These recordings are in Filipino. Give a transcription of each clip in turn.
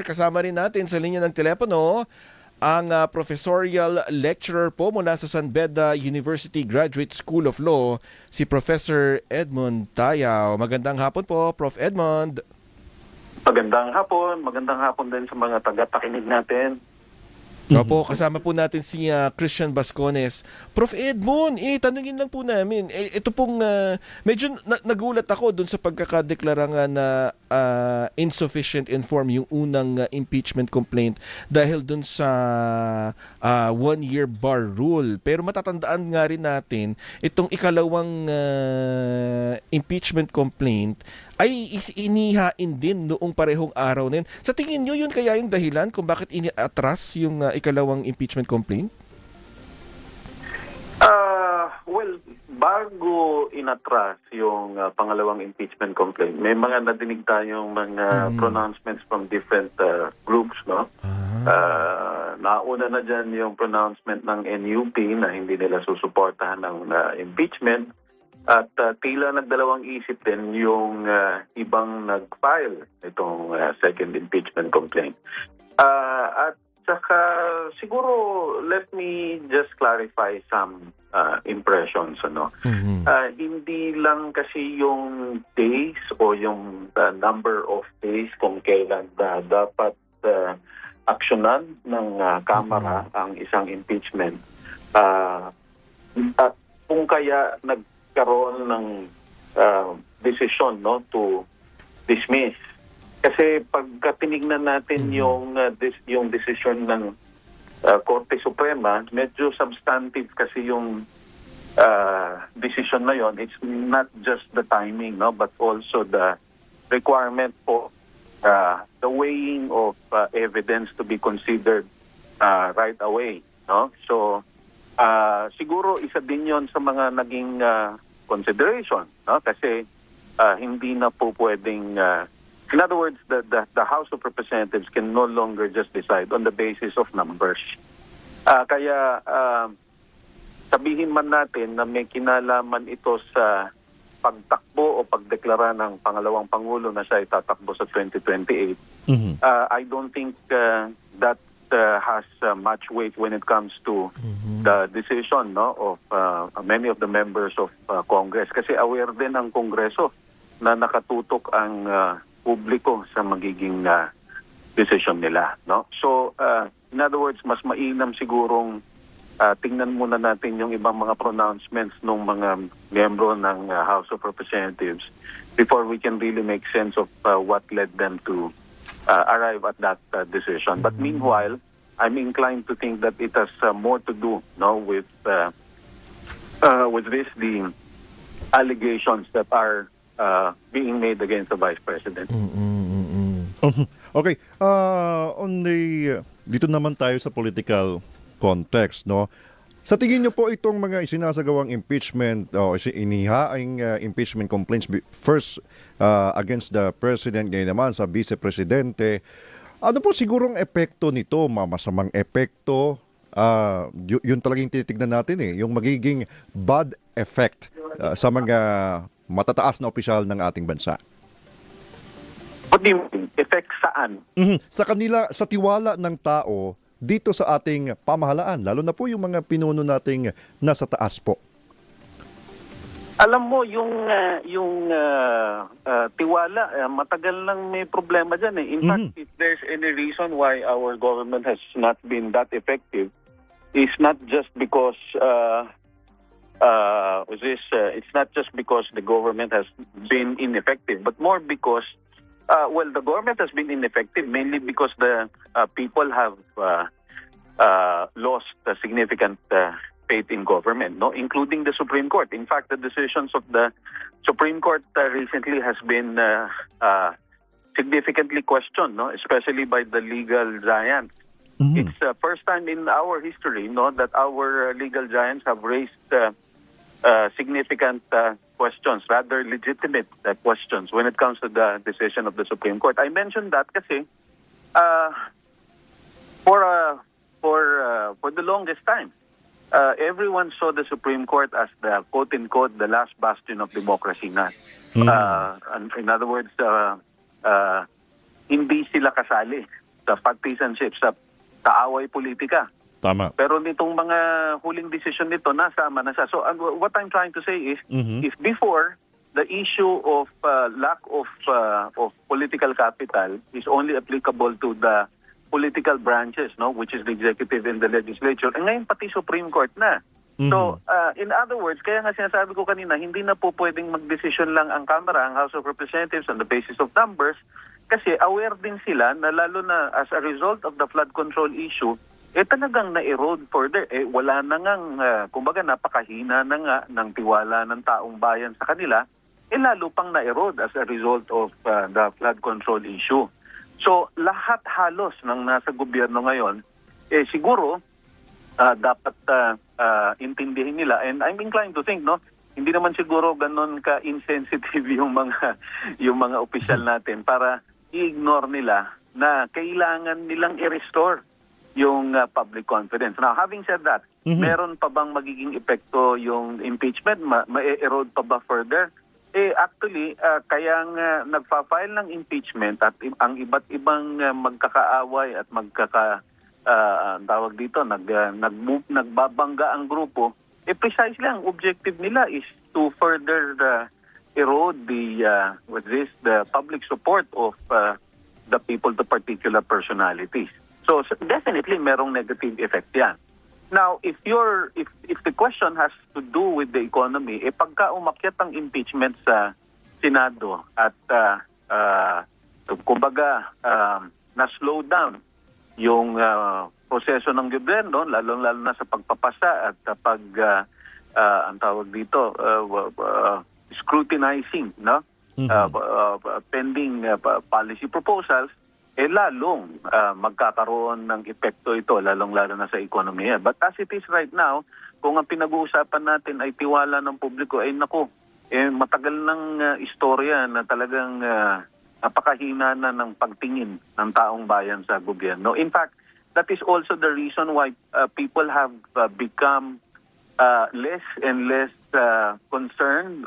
Kasama rin natin sa linya ng telepono ang professorial lecturer po mula sa San Beda University Graduate School of Law, si Professor Edmond Tayao. Magandang hapon po, Prof. Edmond. Magandang hapon din sa mga taga-pakinig natin. Opo, kasama po natin si Christian Bascones. Prof. Edmond, tanungin lang po namin. Ito pong, medyo nagulat ako dun sa pagkakadeklara nga na insufficient inform yung unang impeachment complaint dahil dun sa one-year bar rule. Pero matatandaan nga rin natin, itong ikalawang impeachment complaint ay inihain din noong parehong araw din. Sa tingin nyo, yun kaya yung dahilan kung bakit ini-atras yung ikalawang impeachment complaint? Well, bago inatras yung pangalawang impeachment complaint, may mga nadinig tayong mga pronouncements from different groups, no? Nauna na dyan yung pronouncement ng NUP na hindi nila susuportahan ng impeachment. At tila nagdalawang isip din yung ibang nag-file itong second impeachment complaint. At saka siguro let me just clarify some impressions. Hindi lang kasi yung days o yung number of days kung kailan dapat aksyonan ng Kamara ang isang impeachment. At kung kaya nagkaroon ng desisyon to dismiss. Kasi pagka tinignan natin yung desisyon ng Korte Suprema, medyo substantive kasi yung desisyon na yon. It's not just the timing, but also the requirement for the weighing of evidence to be considered right away. So siguro isa din yon sa mga naging consideration, kasi hindi na po pwedeng in other words, the House of Representatives can no longer just decide on the basis of numbers. Kaya sabihin man natin na may kinalaman ito sa pagtakbo o pagdeklara ng pangalawang Pangulo na siya ay tatakbo sa 2028, I don't think that has much weight when it comes to the decision of many of the members of Congress. Kasi aware din ang Kongreso na nakatutok ang publiko sa magiging decision nila. So, in other words, mas mainam sigurong tingnan muna natin yung ibang mga pronouncements ng mga miyembro ng House of Representatives before we can really make sense of what led them to arrive at that decision. But meanwhile, I'm inclined to think that it has more to do with the allegations that are being made against the Vice President. Okay, dito naman tayo sa political context, Sa tingin niyo po itong mga isinasagawang impeachment o inihaing impeachment complaints first against the President, ngayon naman sa Vice Presidente, ano po sigurong epekto nito, masamang epekto? Yun talagang tinitignan natin yung magiging bad effect sa mga matataas na opisyal ng ating bansa. What do you mean? Effect saan? Sa kanila, sa tiwala ng tao dito sa ating pamahalaan, lalo na po yung mga pinuno nating nasa taas po. Alam mo, yung tiwala, matagal lang may problema dyan. In fact, if there's any reason why our government has not been that effective, it's not just because it's not just because the government has been ineffective, but more because the government has been ineffective mainly because the people have lost a significant faith in government, including the Supreme Court. In fact, the decisions of the Supreme Court recently has been significantly questioned, especially by the legal giants. It's the first time in our history, that our legal giants have raised significant questions, rather legitimate questions when it comes to the decision of the Supreme Court. I mentioned that kasi for the longest time, everyone saw the Supreme Court as the quote-unquote the last bastion of democracy na. In other words, hindi sila kasali sa partisanship, sa kaaway politika. Tama. Pero nitong mga huling decision nito, nasama na siya. So what I'm trying to say is, if before, the issue of lack of political capital is only applicable to the political branches, no, which is the executive and the legislature, and ngayon pati Supreme Court na. So, in other words, kaya nga sinasabi ko kanina, hindi na po pwedeng magdesisyon lang ang Kamara, ang House of Representatives on the basis of numbers, kasi aware din sila na lalo na as a result of the flood control issue, talagang na-erode further. Wala na ngang, kumbaga napakahina na nga ng tiwala ng taong bayan sa kanila, lalo pang na-erode as a result of the flood control issue. So, lahat halos ng nasa gobyerno ngayon, siguro, dapat intindihin nila. And I'm inclined to think, no, hindi naman siguro ganun ka-insensitive yung mga opisyal natin para i-ignore nila na kailangan nilang i-restore yung public confidence. Now, having said that, meron pa bang magiging epekto yung impeachment? Ma-erode pa ba further? Actually, kaya nga nagfa-file ng impeachment at ang iba't ibang magkakaaway at tawag dito, nagbabangga ang grupo, precisely ang objective nila is to further erode the public support of the people to particular personalities. So definitely merong negative effect yan. Now, if the question has to do with the economy, pagka umakyat ang impeachment sa Senado at kumbaga na-slow down yung proseso ng gobyerno, lalo na sa pagpapasa at ang tawag dito, scrutinizing, no? Pending policy proposals, lalong magkakaroon ng epekto ito, lalong-lalo na sa ekonomiya. But as it is right now, kung ang pinag-uusapan natin ay tiwala ng publiko, matagal ng istorya na talagang napakahina na ng pagtingin ng taong bayan sa gobyerno. In fact, that is also the reason why people have become less and less concerned,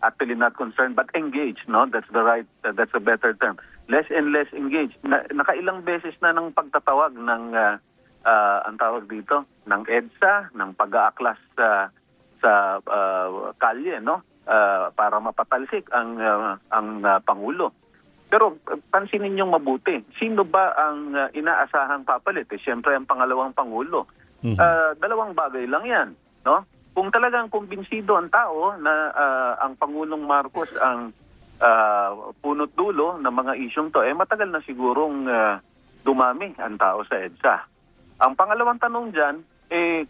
actually not concerned, but engaged, no? That's a better term. Less and less engaged. Nakailang beses na ng pagtatawag ng ang tawag dito ng EDSA, ng pag-aaklas sa kalye, no? Para mapatalsik ang pangulo. Pero pansinin niyo mabuti, sino ba ang inaasahang papalit? Siyempre ang pangalawang pangulo. Dalawang bagay lang 'yan, no? Kung talagang kumbinsido ang tao na ang Pangulong Marcos ang punot dulo ng mga isyong to, matagal na sigurong dumami ang tao sa EDSA. Ang pangalawang tanong dyan,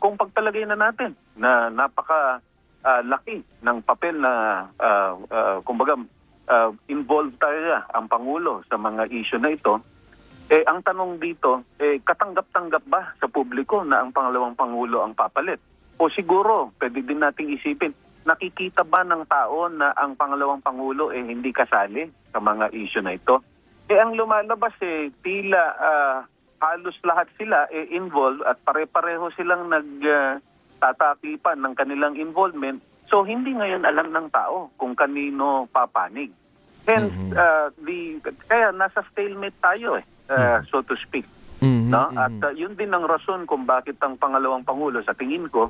kung pagtalagay na natin na napaka laki ng papel na kumbaga involved talaga ang Pangulo sa mga isyu na ito, ang tanong dito, katanggap-tanggap ba sa publiko na ang pangalawang Pangulo ang papalit? O siguro, pwede din nating isipin, nakikita ba ng tao na ang pangalawang Pangulo hindi kasali sa mga issue na ito? Ang lumalabas tila halos lahat sila involved at pare-pareho silang nagtatakipan ng kanilang involvement. So hindi ngayon alam ng tao kung kanino papanig. Hence, kaya nasa stalemate tayo so to speak. No? At yun din ang rason kung bakit ang pangalawang Pangulo sa tingin ko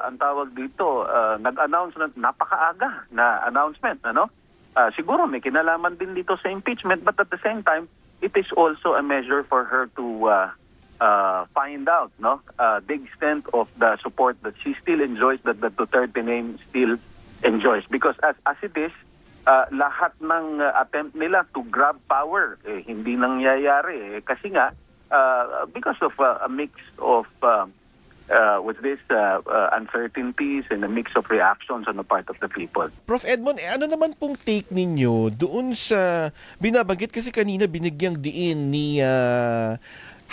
ang tawag dito, nag-announce na napakaaga na announcement, ano? Siguro may kinalaman din dito sa impeachment, but at the same time, it is also a measure for her to find out, no, the extent of the support that she still enjoys, that the Duterte name still enjoys. Because as it is, lahat ng attempt nila to grab power, hindi nangyayari. Kasi nga, because of a mix of with this uncertainties and a mix of reactions on the part of the people. Prof. Edmond, ano naman pong take ninyo doon sa binabanggit kasi kanina binigyang diin ni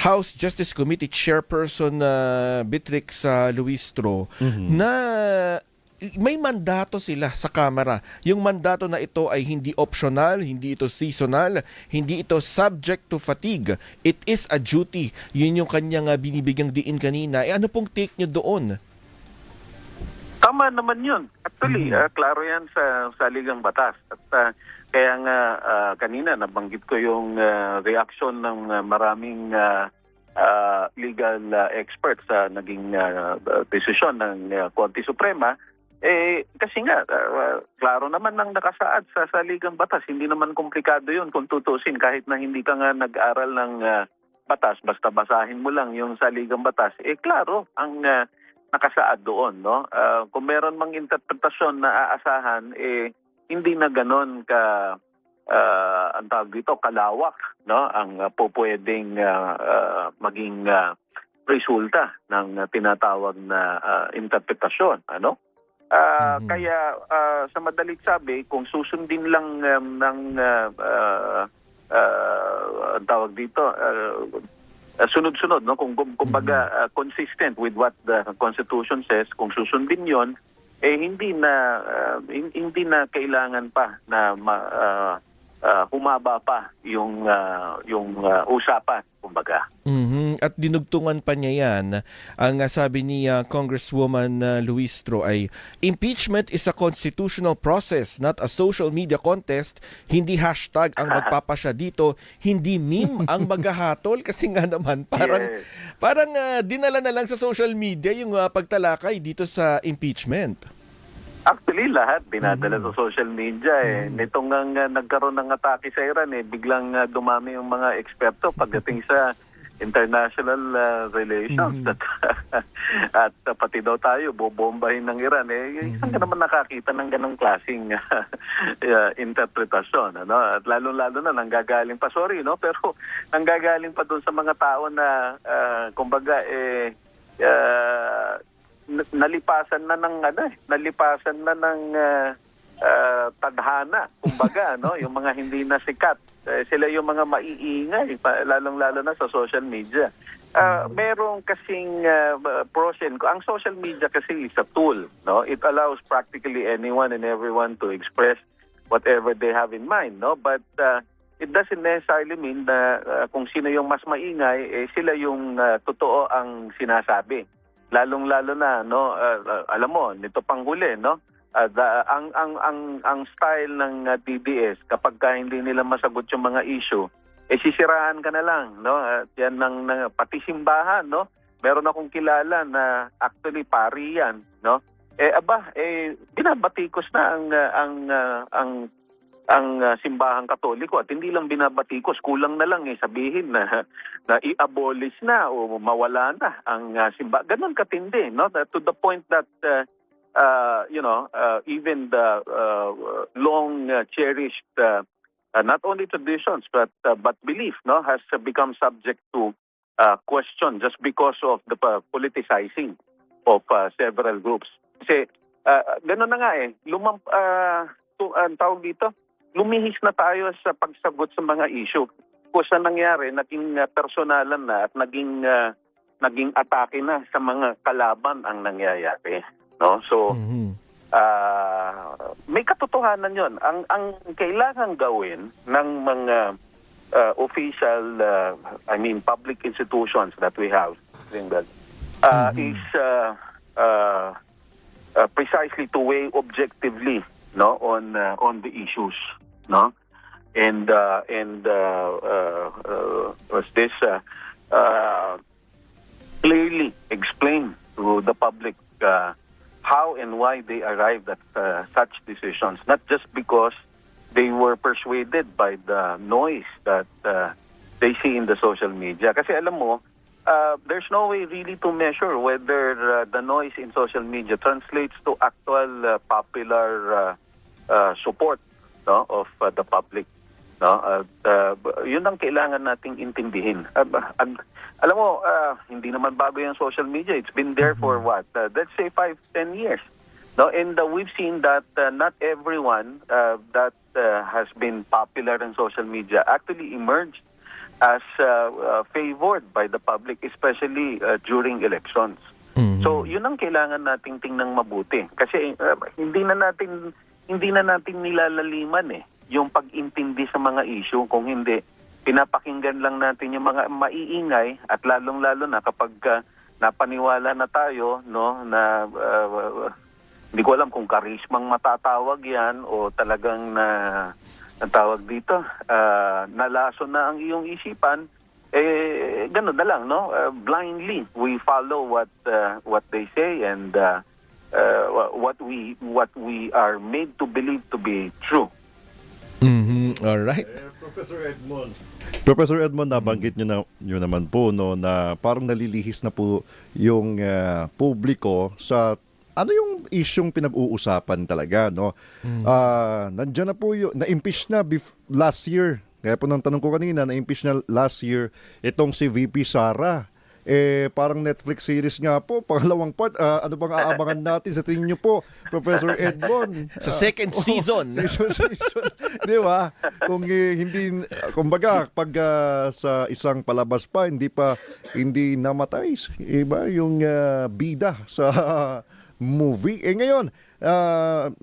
House Justice Committee Chairperson Beatrix Luistro na may mandato sila sa Kamara. Yung mandato na ito ay hindi optional, hindi ito seasonal, hindi ito subject to fatigue. It is a duty. Yun yung kanyang binibigyang diin kanina. Ano pong take nyo doon? Tama naman yun. Actually, klaro yan sa saligang batas. At Kaya nga kanina nabanggit ko yung reaksyon ng maraming legal experts sa naging desisyon ng Korte Suprema. Kasi nga, klaro naman nang nakasaad sa saligang batas. Hindi naman komplikado yun kung tutusin. Kahit na hindi ka nga nag-aral ng batas, basta basahin mo lang yung saligang batas, klaro ang nakasaad doon. No? Kung meron mang interpretasyon na aasahan, hindi na ganon ka ang tawag dito, kalawak, no? Ang pwedeng maging resulta ng tinatawag na interpretasyon, ano? Kaya sa madalit sabi, kung susundin lang ng ang tawag dito, sunod-sunod, no? Kung kumbaga consistent with what the Constitution says, kung susundin 'yon, hindi na kailangan pa na humaba pa yung usapan, kumbaga. At dinugtungan pa niya yan. Ang sabi ni Congresswoman Luistro ay, impeachment is a constitutional process, not a social media contest. Hindi hashtag ang magpapasya dito, hindi meme ang maghahatol. Kasi nga naman, parang dinala na lang sa social media yung pagtalakay dito sa impeachment. Actually, lahat dinadala sa social media. Nitong nagkaroon ng atake sa Iran, biglang dumami yung mga eksperto pagdating sa international relations. At pati daw tayo, bobombahin ng Iran. Isang ka naman nakakita ng ganong klaseng interpretasyon. Ano? At lalo-lalo na nanggagaling pa, pero nanggagaling pa doon sa mga tao na, kumbaga, nalipasan na ng tadhana, kumbaga, no? Yung mga hindi na sikat, sila yung mga maiingay, lalong-lalo na sa social media. Merong kasing pros and cons. Ang social media kasi is a tool, no? It allows practically anyone and everyone to express whatever they have in mind, no? But it doesn't necessarily mean na kung sino yung mas maingay, sila yung totoo ang sinasabi. Lalong-lalo na, no, alam mo, nito pang huli, no, ang style ng DDS, kapag hindi nila masagot yung mga issue, sisiraan ka na lang, no, yan ng pati simbahan, no, meron akong kilala na actually pari yan, no, binabatikos na ang simbahang Katoliko, at hindi lang binabatikos, kulang na lang sabihin na i-abolish na o mawala na ang simbahan. Ganon katindi, no? To the point that even the long cherished not only traditions but belief, no, has become subject to question just because of the politicizing of several groups. Kasi ganon na nga ang tawag dito, lumihis na tayo sa pagsagot sa mga issue. Kung sa nangyari, naging personalan na at naging atake na sa mga kalaban ang nangyayari. No? So, may katotohanan yon. Ang kailangan gawin ng mga official, public institutions that we have, is precisely to weigh objectively, no, on the issues, no, and was this clearly explain to the public how and why they arrived at such decisions, not just because they were persuaded by the noise that they see in the social media. Kasi alam mo, there's no way really to measure whether the noise in social media translates to actual popular support, no, of the public, no. Yun ang kailangan nating intindihin. Alam mo, hindi naman bago yung social media. It's been there for what? Let's say 5-10 years. No, and we've seen that not everyone that has been popular in social media actually emerged as favored by the public, especially during elections. So, yun ang kailangan nating tingnan mabuti. Kasi hindi na natin nilalaliman yung pag-intindi sa mga issue. Kung hindi, pinapakinggan lang natin yung mga maiingay, at lalong-lalo na kapag napaniwala na tayo, no, na hindi ko alam kung karismang matatawag yan o talagang ang tawag dito, nalaso na ang iyong isipan, gano'n na lang, no? Blindly we follow what they say and what we are made to believe to be true. All right. Professor Edmond, nabanggit nyo naman po no, na parang nalilihis na po yung publiko sa ano yung isyong pinag-uusapan talaga, no? Nandiyan na po yung na-impeach na last year. Kaya po nang tanong ko kanina, na-impeach na last year itong si VP Sara. Parang Netflix series nga po, pangalawang part. Ano bang aabangan natin sa tingin nyo po, Professor Edmond? Sa second season. Season. Di ba? Kung hindi, kumbaga, pag sa isang palabas pa, hindi namatay, iba yung bida sa movie. Ngayon,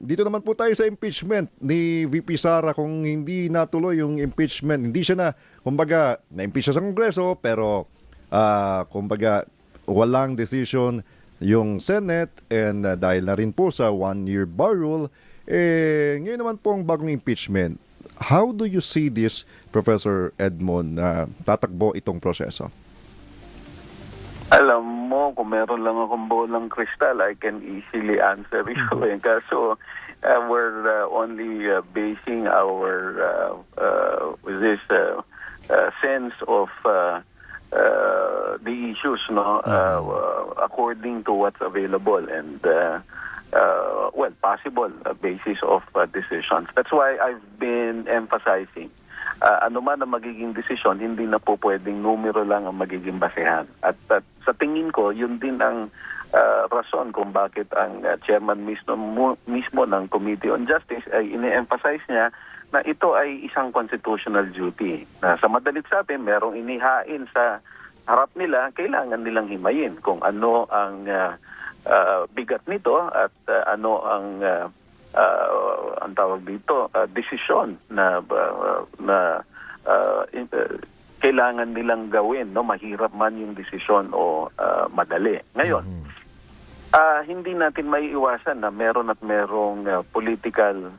dito naman po tayo sa impeachment ni VP Sara. Kung hindi natuloy yung impeachment, hindi siya na, kumbaga, na-impeach siya sa Kongreso, pero kumbaga, walang decision yung Senate and dahil na rin po sa one-year bar rule, ngayon naman po ang bagong impeachment. How do you see this, Professor Edmond, tatakbo itong proseso? Alam mo, kung meron lang akong bolang kristal, I can easily answer you. Kaso, we're only basing our sense of the issues, no, according to what's available and possible basis of decisions. That's why I've been emphasizing ano man ang magiging desisyon, hindi na po pwedeng numero lang ang magiging basehan. At sa tingin ko, yun din ang rason kung bakit ang chairman mismo ng Committee on Justice ay ine-emphasize niya na ito ay isang constitutional duty. Na sa madalit sabi, merong inihain sa harap nila, kailangan nilang himayin kung ano ang bigat nito at ano ang tawag dito, desisyon na kailangan nilang gawin, no, mahirap man yung desisyon o madali. Ngayon, hindi natin maiiwasan na meron at merong political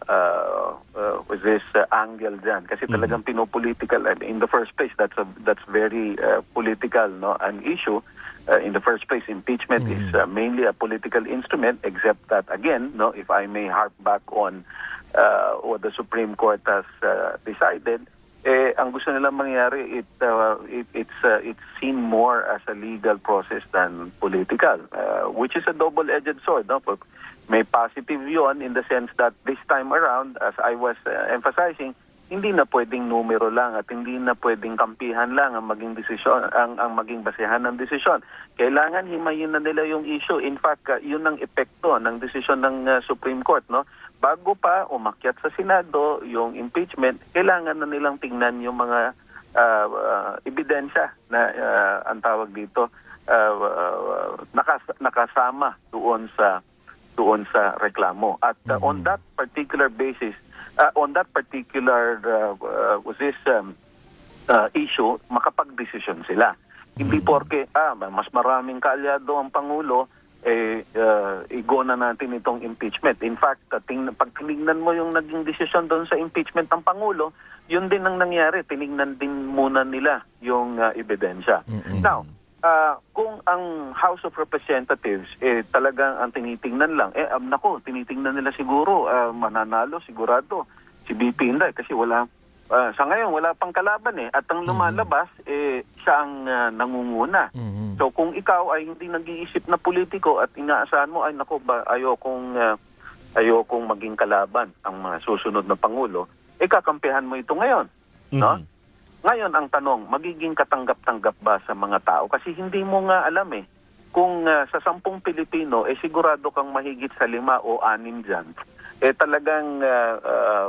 angle dyan. Kasi talagang pinopolitical. In the first place, that's very political, no, an issue. In the first place, impeachment is mainly a political instrument, except that, again, no, if I may harp back on what the Supreme Court has decided, ang gusto nilang mangyari, it's seen more as a legal process than political, which is a double-edged sword. No? May positive yon in the sense that this time around, as I was emphasizing, hindi na pwedeng numero lang at hindi na pwedeng kampihan lang ang maging desisyon, ang maging basehan ng desisyon. Kailangan himayin na nila yung issue. In fact, yun ang epekto ng desisyon ng Supreme Court, no? Bago pa umakyat sa Senado yung impeachment, kailangan na nilang tingnan yung mga ebidensya na ang tawag dito nakasama doon sa reklamo. At on that particular basis, on that particular issue, makapag-desisyon sila. Hindi porke mas maraming kaalyado ang Pangulo, i-go na natin itong impeachment. In fact, pag tinignan mo yung naging desisyon doon sa impeachment ng Pangulo, yun din ang nangyari. Tinignan din muna nila yung ebidensya. Now, kung ang House of Representatives talagang ang tinitingnan lang, tinitingnan nila siguro mananalo sigurado si BP Inday kasi sa ngayon wala pang kalaban at ang lumalabas siya ang nangunguna. So kung ikaw ay hindi nag-iisip na politiko at inaasahan mo ayokong maging kalaban ang mga susunod na pangulo, kakampihan mo ito ngayon, no? Ngayon, ang tanong, magiging katanggap-tanggap ba sa mga tao? Kasi hindi mo nga alam kung sa 10 Pilipino, sigurado kang mahigit sa 5 o 6 dyan, talagang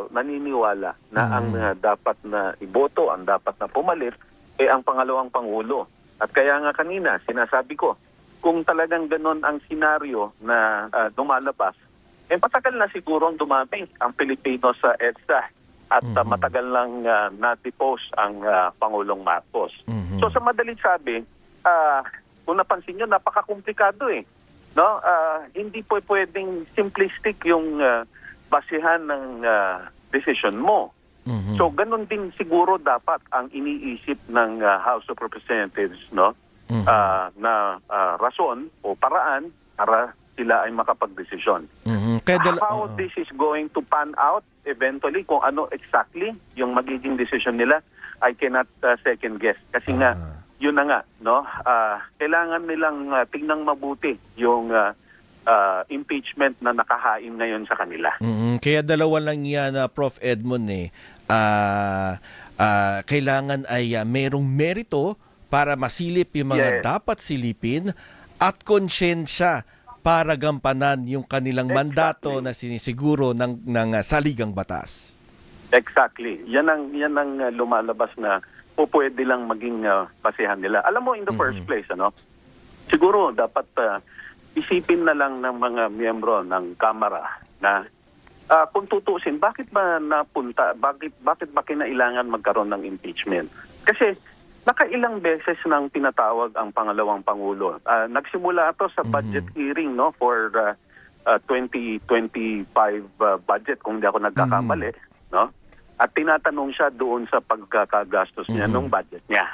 naniniwala na ang dapat na iboto, ang dapat na pumalit, ang pangalawang Pangulo. At kaya nga kanina, sinasabi ko, kung talagang ganon ang senaryo na lumalabas, patagal na siguro dumami ang Pilipino sa EDSA. At matagal lang na-depose ang Pangulong Marcos. So sa madaling sabi, kung napansin nyo, napaka-komplikado no? Hindi pwedeng simplistic yung basihan ng decision mo. So ganun din siguro dapat ang iniisip ng House of Representatives, no? Na rason o paraan para sila ay makapagdesisyon. How this is going to pan out eventually, kung ano exactly yung magiging decision nila, I cannot second guess. Kasi nga, yun na nga, no? Kailangan nilang tingnan mabuti yung impeachment na nakahain ngayon sa kanila. Kaya dalawa lang yan, Prof. Edmond kailangan ay merong merito para masilip yung mga dapat silipin at konsyensya para gampanan yung kanilang mandato na sinisiguro ng saligang batas. Exactly. Yan ang lumalabas na pwede lang maging basehan nila. Alam mo, in the first place, siguro dapat isipin na lang ng mga miyembro ng Kamara na kung tutusin, bakit ba kinailangan magkaroon ng impeachment? Kasi nakailang beses nang tinatawag ang pangalawang Pangulo. Nagsimula ito sa budget hearing for 2025 budget, kung hindi ako nagkakamali. No? At tinatanong siya doon sa pagkakagastos niya ng budget niya.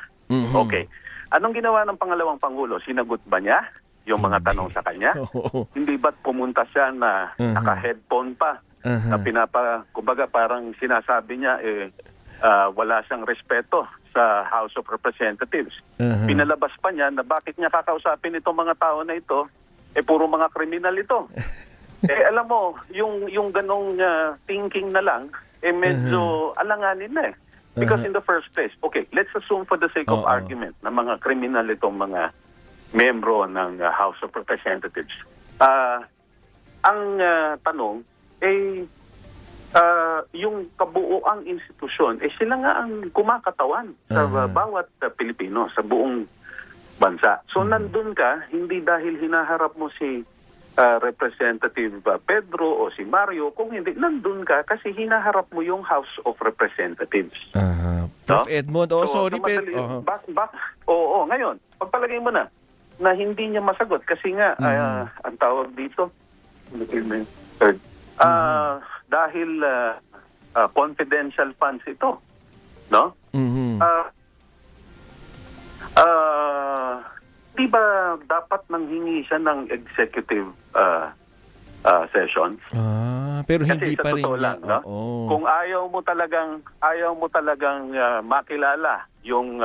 Okay. Anong ginawa ng pangalawang Pangulo? Sinagot ba niya yung mga tanong sa kanya? Hindi ba't pumunta siya na naka-headphone pa? Na kumbaga parang sinasabi niya wala siyang respeto sa House of Representatives. Pinalabas pa niya na bakit niya kakausapin itong mga tao na ito, puro mga kriminal ito. Alam mo, yung ganong thinking na lang, medyo alanganin na Because in the first place, okay, let's assume for the sake of argument na mga kriminal itong mga membro ng House of Representatives. Ang tanong, yung kabuuang institusyon, sila nga ang kumakatawan sa bawat Pilipino, sa buong bansa. So nandun ka, hindi dahil hinaharap mo si Representative Pedro o si Mario, kung hindi, nandun ka kasi hinaharap mo yung House of Representatives. Prof. Edmond, sorry, Pedro. Ngayon, pagpalagay mo na hindi niya masagot kasi nga, ang tawag dito, dahil confidential funds ito, no? Di ba dapat nanghingi siya ng executive sessions? Pero hindi kasi pa rin lang, no? Kung ayaw mo talagang makilala yung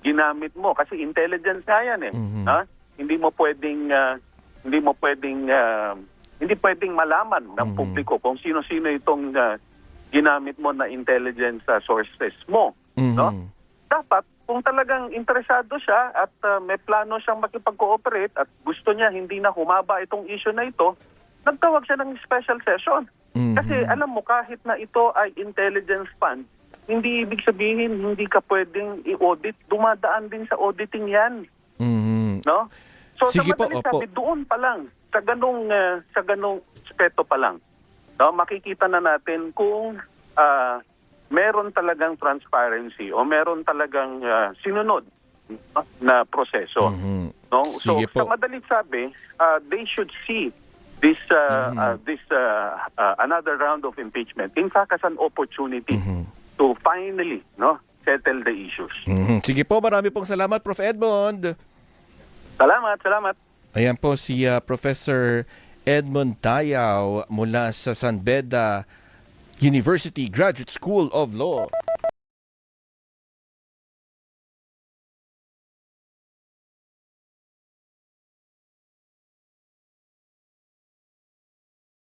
ginamit mo kasi intelligence nga yan Hindi pwedeng malaman ng publiko kung sino-sino itong ginamit mo na intelligence sources mo, no? Dapat kung talagang interesado siya at may plano siyang makipag-cooperate at gusto niya hindi na humaba itong issue na ito, nagtawag siya ng special session. Kasi alam mo, kahit na ito ay intelligence fund, hindi ibig sabihin hindi ka pwedeng i-audit. Dumadaan din sa auditing yan. No? So Sige sa madaling sabi, doon pa lang, sa ganong aspeto pa lang, no, makikita na natin kung meron talagang transparency o meron talagang sinunod na proseso. No? So sa madaling sabi, they should see this another round of impeachment in fact as an opportunity to finally settle the issues. Sige po, marami pong salamat, Prof. Edmond. Salamat. Ayan po si Professor Edmond Tayaw mula sa San Beda University Graduate School of Law.